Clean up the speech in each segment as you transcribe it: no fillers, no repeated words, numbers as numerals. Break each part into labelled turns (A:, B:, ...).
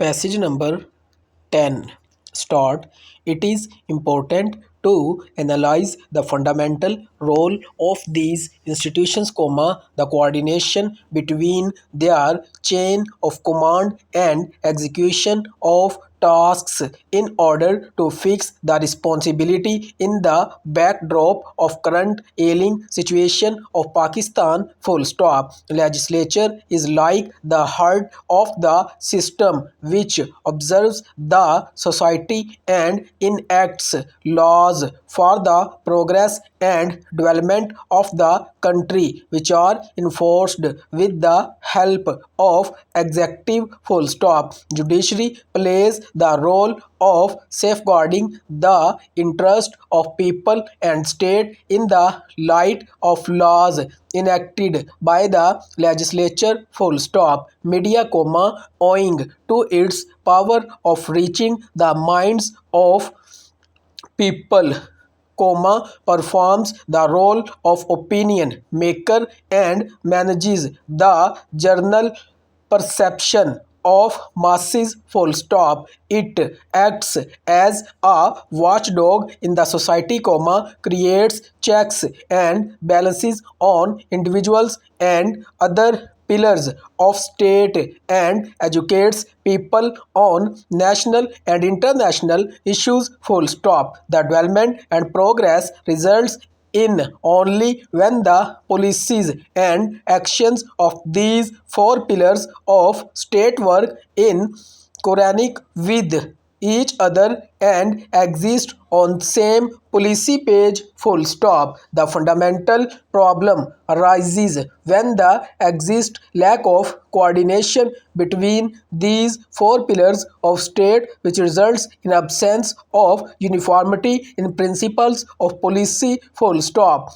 A: Passage number 10. Start. It is important to analyze the fundamental role of these institutions, the coordination between their chain of command and execution of tasks in order to fix the responsibility in the backdrop of current ailing situation of Pakistan. Full stop. Legislature is like the heart of the system which observes the society and enacts laws for the progress and development of the country, which are enforced with the help of executive. Full stop. Judiciary plays the role of safeguarding the interest of people and state in the light of laws enacted by the legislature. Full stop. Media, owing to its power of reaching the minds of people, performs the role of opinion maker and manages the general perception of masses. Full stop. It acts as a watchdog in the society, creates checks and balances on individuals and other pillars of state and educates people on national and international issues. Full stop. The development and progress results in only when the policies and actions of these four pillars of state work in Quranic with each other and exist on same policy page. Full stop. The fundamental problem arises when the exist lack of coordination between these four pillars of state, which results in absence of uniformity in principles of policy. Full stop.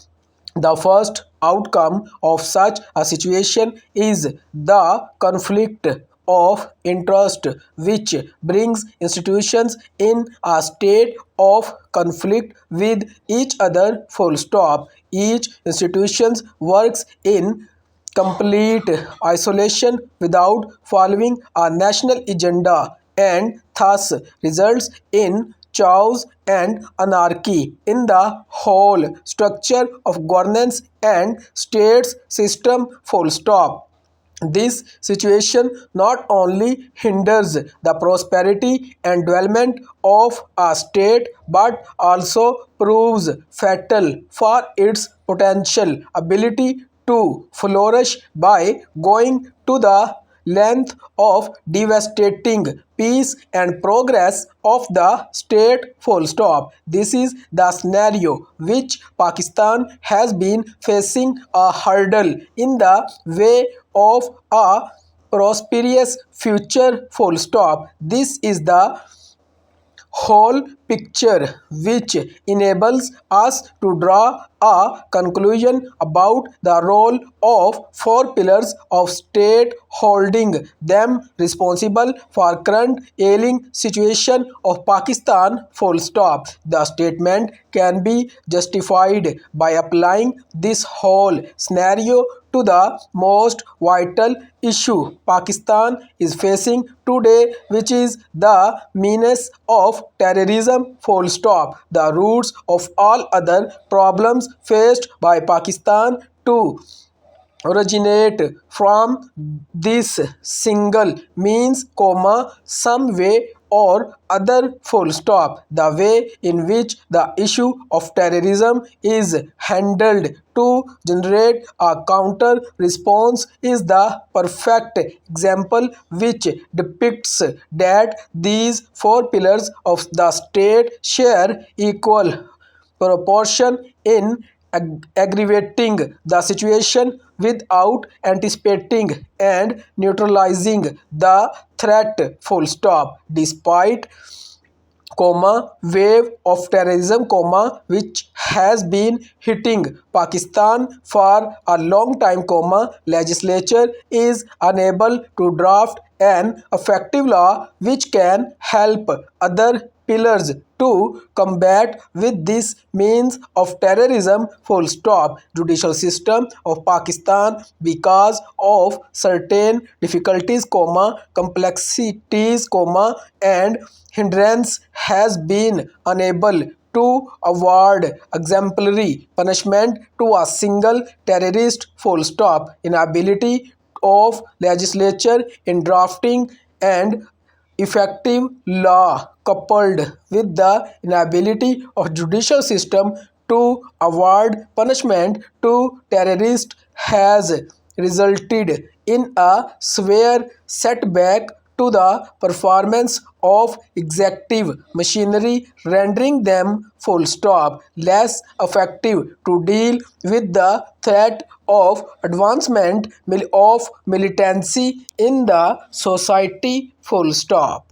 A: The first outcome of such a situation is the conflict of interest, which brings institutions in a state of conflict with each other. Full stop. Each institution works in complete isolation without following a national agenda and thus results in chaos and anarchy in the whole structure of governance and states system. Full stop. This situation not only hinders the prosperity and development of a state but also proves fatal for its potential ability to flourish by going to the length of devastating peace and progress of the state. Full stop. This is the scenario which Pakistan has been facing, a hurdle in the way of a prosperous future. Full stop. This is the whole picture which enables us to draw a conclusion about the role of four pillars of state, holding them responsible for current ailing situation of Pakistan. Full stop. The statement can be justified by applying this whole scenario to the most vital issue Pakistan is facing today, which is the menace of terrorism. Full stop. The roots of all other problems faced by Pakistan to originate from this single means, some way or other. Full stop. The way in which the issue of terrorism is handled to generate a counter response is the perfect example which depicts that these four pillars of the state share equal proportion in aggravating the situation without anticipating and neutralizing the threat. Full stop. Despite wave of terrorism, which has been hitting Pakistan for a long time, legislature is unable to draft an effective law which can help other pillars to combat with this means of terrorism, full stop. Judicial system of Pakistan, because of certain difficulties, complexities, and hindrance, has been unable to award exemplary punishment to a single terrorist, full stop. Inability of legislature in drafting and effective law, coupled with the inability of judicial system to award punishment to terrorists, has resulted in a severe setback to the performance of executive machinery, rendering them, full stop, less effective to deal with the threat of advancement of militancy in the society, full stop.